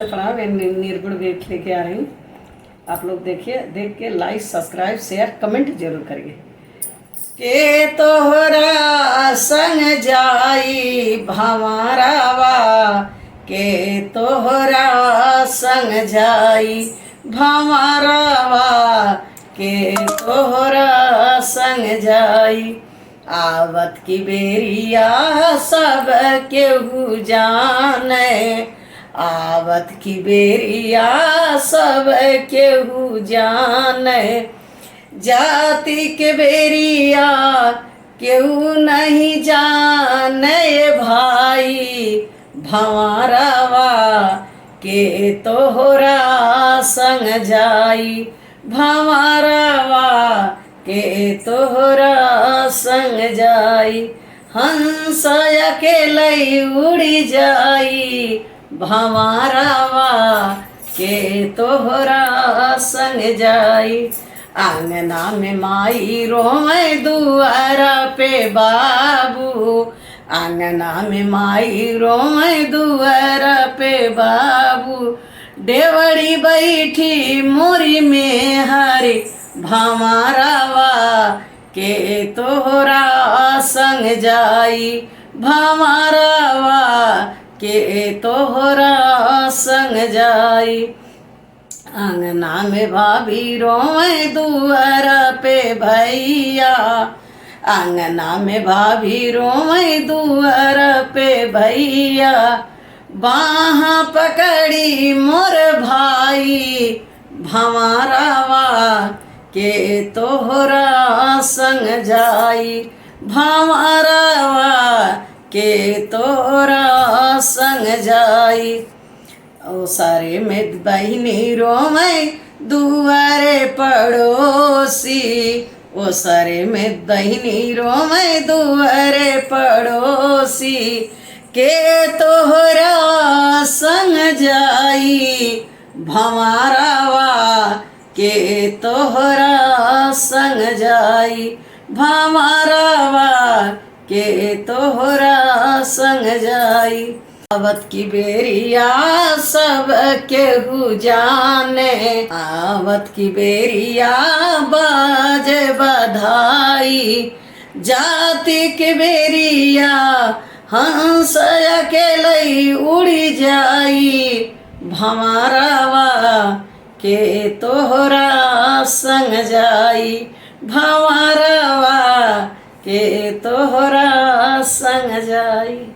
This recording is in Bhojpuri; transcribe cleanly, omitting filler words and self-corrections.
प्रणाम। मैं निर्गुण वेब लेके आ रही हूँ। आप लोग देखिए, देख के लाइक सब्सक्राइब शेयर कमेंट जरूर करिए। के तोहरा संग जाई भंवरवा, के तोहरा संग जाई भंवरवा, के तोहरा संग जाई। आवत की बेरिया सब केहू जाने, आवत की बेरिया सब केहू जाने। जाति के बेरिया केहू नहीं जाने भाई, भंवरवा के तोहरा संग जाई, भंवरवा के तोहरा संग जाई। हंस अकेले उड़ी जाई, भंवरवा के तोहरा संग जाई। आंगना में माई रोए दुआरा पे बाबू, आंगना में माई रोए दुआरा पे बाबू। डेवड़ी बैठी मोरी में हरी, भंवरवा के तोहरा संग जाई, भंवरवा के तोहरा संग जाई। आंगना में भाभी रोए दुआरा पे भैया, आंगना में भाभी रोए दुआरा पे भैया। बाह पकड़ी मोर भाई, भंवरवा के तोहरा संग जाई, भंवरवा के तोहरा संग जाई। ओ सारे में बहिनी रोए दुआरे पड़ोसी, ओ सारे में बहिनी रोए दुआरे पड़ोसी। के तोहरा संग जाई, भंवरवा के तोहरा संग जाई, भंवरवा के तोहरा संग जाई। आवत की बेरिया सब केहू जाने, आवत की बेरिया बाजे बधाई। जाति के बेरिया हंस अकेले उड़ी जाई, भंवरवा के तोहरा संग जाई, भंवरवा के तोहरा संग जाई।